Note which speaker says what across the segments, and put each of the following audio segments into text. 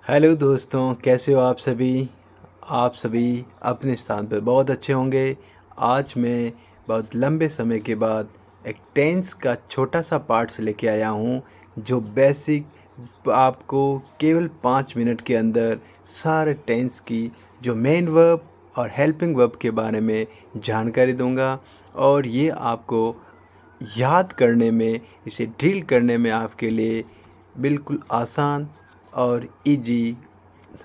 Speaker 1: Hello दोस्तों, कैसे हो आप सभी। आप सभी अपने स्थान पर बहुत अच्छे होंगे। आज मैं बहुत लंबे समय के बाद एक टेंस का छोटा सा पार्ट्स लेके आया हूँ, जो बेसिक आपको केवल 5 मिनट के अंदर सारे टेंस की जो मेन वर्ब और हेल्पिंग वर्ब के बारे में जानकारी दूंगा। और ये आपको याद करने में, इसे ड्रिल करने में आपके लिए बिल्कुल आसान और इजी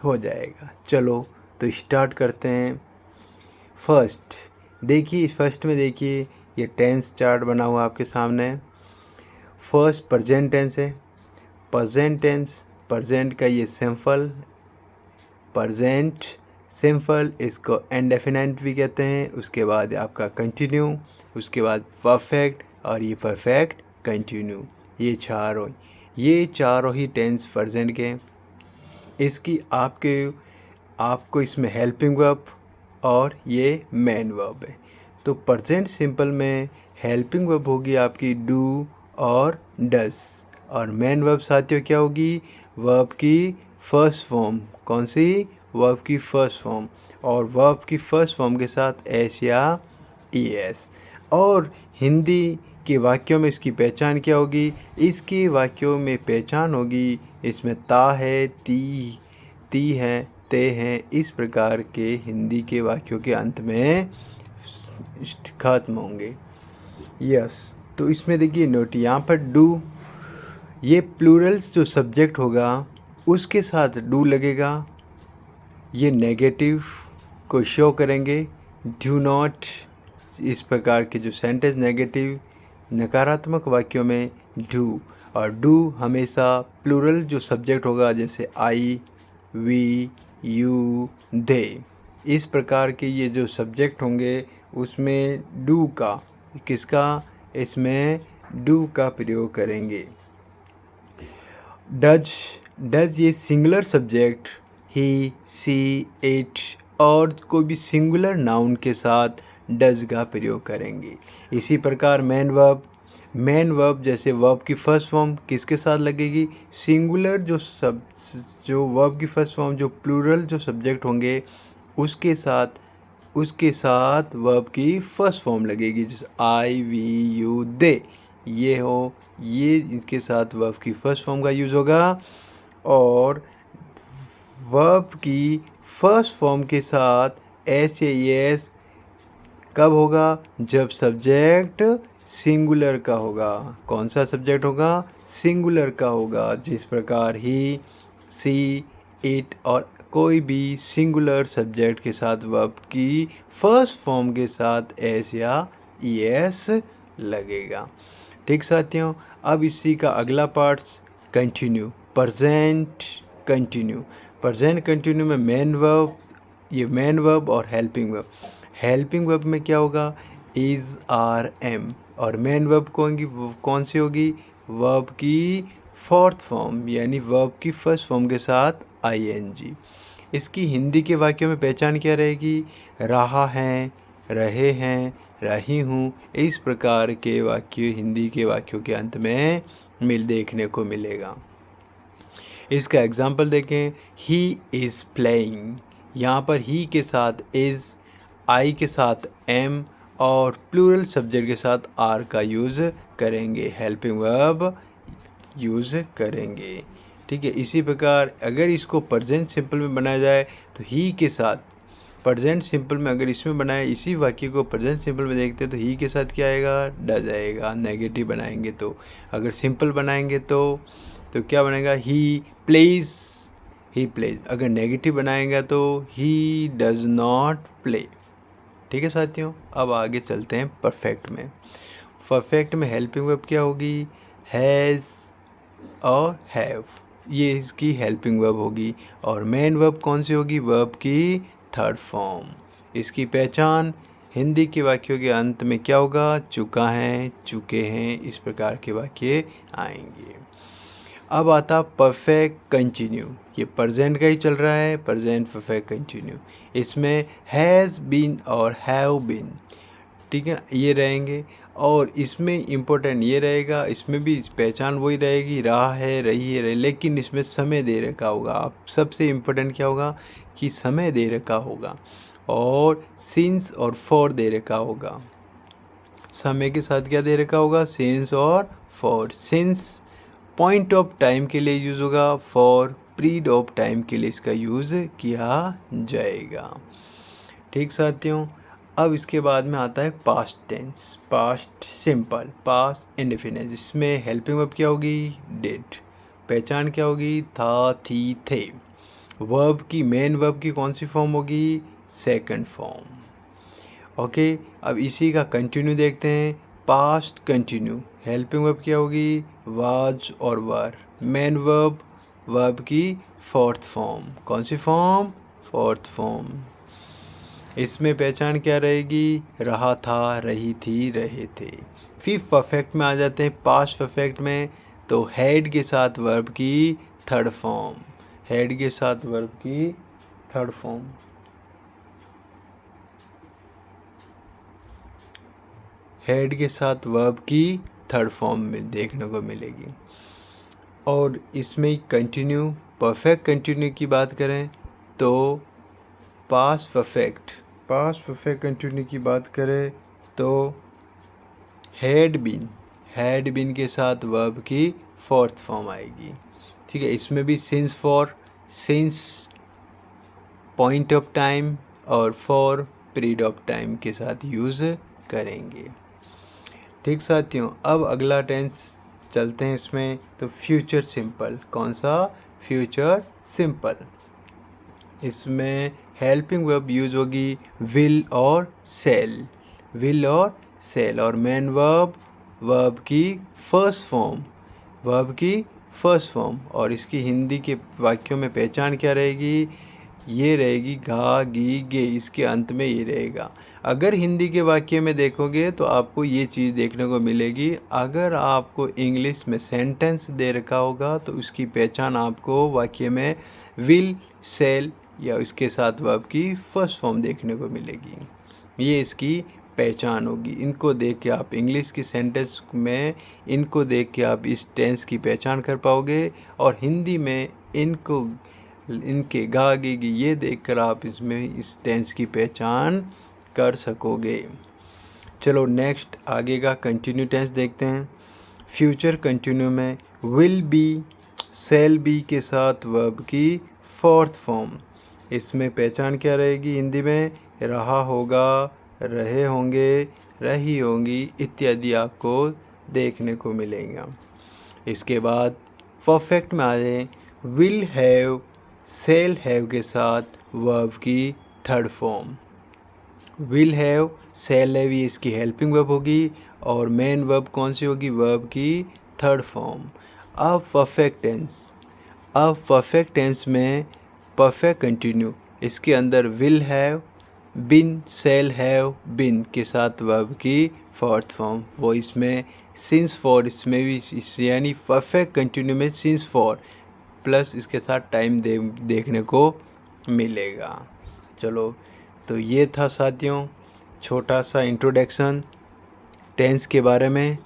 Speaker 1: हो जाएगा। चलो तो स्टार्ट करते हैं। फर्स्ट में देखिए, ये टेंस चार्ट बना हुआ आपके सामने। फर्स्ट प्रेजेंट टेंस है। प्रेजेंट टेंस, प्रेजेंट का ये सिंपल, प्रेजेंट सिंपल, इसको इंडेफिनिट भी कहते हैं। उसके बाद आपका कंटिन्यू, उसके बाद परफेक्ट और ये परफेक्ट कंटिन्यू। ये चारों ही टेंस प्रेजेंट के। इसकी आपको इसमें हेल्पिंग वर्ब और ये मेन वर्ब है। तो प्रेजेंट सिंपल में हेल्पिंग वर्ब होगी आपकी डू और डस, और मेन वर्ब साथियों क्या होगी, वर्ब की फर्स्ट फॉर्म। कौन सी? वर्ब की फर्स्ट फॉर्म। और वर्ब की फर्स्ट फॉर्म के साथ एस या ई एस। और हिंदी के वाक्यों में इसकी पहचान क्या होगी? इसकी वाक्यों में पहचान होगी, इसमें ता है, ती है, ते हैं, इस प्रकार के हिंदी के वाक्यों के अंत में खत्म होंगे। यस, तो इसमें देखिए नोट, यहाँ पर डू, ये प्लूरल्स जो सब्जेक्ट होगा उसके साथ डू लगेगा। ये नेगेटिव को शो करेंगे। डू नॉट, इस प्रकार के जो सेंटेंस नेगेटिव नकारात्मक वाक्यों में डू। और डू हमेशा प्लूरल जो सब्जेक्ट होगा, जैसे आई, वी, यू, दे, इस प्रकार के ये जो सब्जेक्ट होंगे उसमें डू का, किसका, इसमें डू का प्रयोग करेंगे। डज ये singular subject, he, she, it और कोई भी सिंगुलर नाउन के साथ डज का प्रयोग करेंगे। इसी प्रकार मेन वर्ब जैसे वर्ब की फर्स्ट फॉर्म किसके साथ लगेगी, सिंगुलर जो वर्ब की फर्स्ट फॉर्म जो प्लूरल जो सब्जेक्ट होंगे उसके साथ वर्ब की फर्स्ट फॉर्म लगेगी, जैसे आई, वी, यू, दे, ये इनके साथ वर्ब की फर्स्ट फॉर्म का यूज़ होगा। और वर्ब की फर्स्ट फॉर्म के साथ एच ए एस कब होगा? जब सब्जेक्ट सिंगुलर का होगा। कौन सा सब्जेक्ट होगा? सिंगुलर का होगा। जिस प्रकार ही, सी, इट और कोई भी सिंगुलर सब्जेक्ट के साथ वर्ब की फर्स्ट फॉर्म के साथ एस या ई एस लगेगा। ठीक साथियों, अब इसी का अगला पार्ट्स कंटिन्यू, प्रेजेंट कंटिन्यू में मेन वर्ब और हेल्पिंग वर्ब। हेल्पिंग वर्ब में क्या होगा? Is, are, am. और मेन वर्ब कौन सी होगी? वर्ब की फोर्थ फॉर्म, यानी वर्ब की फर्स्ट फॉर्म के साथ आई एन जी। इसकी हिंदी के वाक्यों में पहचान क्या रहेगी? रहा है, रहे हैं, रही हूँ, इस प्रकार के वाक्य हिंदी के वाक्यों के अंत में देखने को मिलेगा। इसका एग्जाम्पल देखें, ही इज़ प्लेइंग। यहाँ पर ही के साथ इज़, आई के साथ एम और प्लूरल सब्जेक्ट के साथ आर का यूज़ करेंगे, हेल्पिंग वर्ब यूज़ करेंगे। ठीक है, इसी प्रकार अगर इसको प्रेजेंट सिंपल में बनाया जाए तो ही के साथ, प्रेजेंट सिंपल में अगर इसमें बनाए, इसी वाक्य को प्रेजेंट सिंपल में देखते हैं तो ही के साथ क्या आएगा? डज आएगा। नेगेटिव बनाएंगे तो, अगर सिंपल बनाएंगे तो क्या बनेगा? He plays. अगर नेगेटिव बनाएंगे तो ही डज नॉट प्ले। ठीक है साथियों, अब आगे चलते हैं परफेक्ट में। परफेक्ट में हेल्पिंग वर्ब क्या होगी? हैज़ और हैव, ये इसकी हेल्पिंग वर्ब होगी। और मेन वर्ब कौन सी होगी? वर्ब की थर्ड फॉर्म। इसकी पहचान हिंदी के वाक्यों के अंत में क्या होगा? चुका है, चुके हैं, इस प्रकार के वाक्य आएंगे। अब आता परफेक्ट कंटिन्यू, ये प्रेजेंट का ही चल रहा है, प्रेजेंट परफेक्ट कंटिन्यू। इसमें हैज़ बीन और हैव बीन, ठीक है, ये रहेंगे। और इसमें इम्पोर्टेंट ये रहेगा, इसमें भी पहचान वही रहेगी, रहा है, रही है, लेकिन इसमें समय दे रखा होगा। आप सबसे इम्पोर्टेंट क्या होगा कि समय दे रखा होगा और सिंस और फॉर दे रखा होगा। समय के साथ क्या दे रखा होगा, सिंस और for. Since point of time के लिए यूज़ होगा, फॉर पीरियड ऑफ टाइम के लिए इसका यूज़ किया जाएगा। ठीक साथियों, अब इसके बाद में आता है past tense, past simple, past indefinite. इसमें हेल्पिंग वर्ब क्या होगी, डिड। पहचान क्या होगी, था, थी, थे। वर्ब की, मेन वर्ब की कौन सी फॉर्म होगी, सेकंड फॉर्म। ओके, अब इसी का कंटिन्यू देखते हैं। पास्ट कंटिन्यू, हेल्पिंग वर्ब क्या होगी, वाज और वर। मेन वर्ब, वर्ब की फोर्थ फॉर्म। कौन सी फॉर्म, फोर्थ फॉर्म। इसमें पहचान क्या रहेगी, रहा था, रही थी, रहे थे। फिर परफेक्ट में आ जाते हैं, पास्ट परफेक्ट में तो हैड के साथ वर्ब की थर्ड फॉर्म। हैड के साथ वर्ब की थर्ड फॉर्म। हैड के साथ वर्ब की थर्ड फॉर्म में देखने को मिलेगी। और इसमें कंटिन्यू, परफेक्ट कंटिन्यू की बात करें तो past perfect, past perfect continue की बात करें तो हैड बीन के साथ वर्ब की फोर्थ फॉर्म आएगी। ठीक है, इसमें भी since for, since point of time और फॉर पीरियड ऑफ टाइम के साथ यूज़ करेंगे। ठीक साथियों, अब अगला टेंस चलते हैं इसमें तो फ्यूचर सिंपल। कौन सा, फ्यूचर सिंपल। इसमें हेल्पिंग वर्ब यूज होगी विल और सेल, विल और सेल। और मेन वर्ब, वर्ब की फर्स्ट फॉर्म, वर्ब की फर्स्ट फॉर्म। और इसकी हिंदी के वाक्यों में पहचान क्या रहेगी, ये रहेगी घा, गी, गे, इसके अंत में ये रहेगा। अगर हिंदी के वाक्य में देखोगे तो आपको ये चीज़ देखने को मिलेगी। अगर आपको इंग्लिश में सेंटेंस दे रखा होगा तो उसकी पहचान आपको वाक्य में विल, सेल या इसके साथ वर्ब की फर्स्ट फॉर्म देखने को मिलेगी। ये इसकी पहचान होगी। इनको देख के आप इंग्लिश की सेंटेंस में, इनको देख के आप इस टेंस की पहचान कर पाओगे। और हिंदी में इनको, इनके गा, गी, गी ये देखकर आप इसमें इस टेंस की पहचान कर सकोगे। चलो नेक्स्ट आगे का कंटिन्यू टेंस देखते हैं। फ्यूचर कंटिन्यू में विल बी, सेल बी के साथ वर्ब की फोर्थ फॉर्म। इसमें पहचान क्या रहेगी, हिंदी में रहा होगा, रहे होंगे, रही होंगी इत्यादि आपको देखने को मिलेगा। इसके बाद परफेक्ट में आ जाए, विल हैव, सेल हैव के साथ वर्ब की third form. Will have, shall have ये इसकी हेल्पिंग वर्ब होगी और मेन वर्ब कौन सी होगी, वर्ब की थर्ड फॉर्म। अब परफेक्ट टेंस, अब परफेक्ट टेंस में परफेक्ट कंटिन्यू, इसके अंदर will have, been, shall have, been के साथ वर्ब की फोर्थ फॉर्म। वो इसमें सिंस फॉर, इसमें भी यानी परफेक्ट कंटिन्यू में सिंस फॉर प्लस इसके साथ टाइम देखने को मिलेगा। चलो, तो ये था साथियों छोटा सा इंट्रोडक्शन टेंस के बारे में।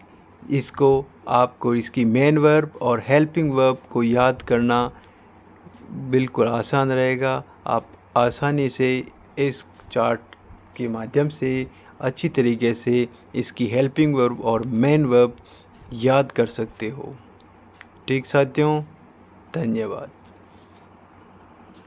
Speaker 1: इसको आपको इसकी मेन वर्ब और हेल्पिंग वर्ब को याद करना बिल्कुल आसान रहेगा। आप आसानी से इस चार्ट के माध्यम से अच्छी तरीके से इसकी हेल्पिंग वर्ब और मेन वर्ब याद कर सकते हो। ठीक साथियों, धन्यवाद।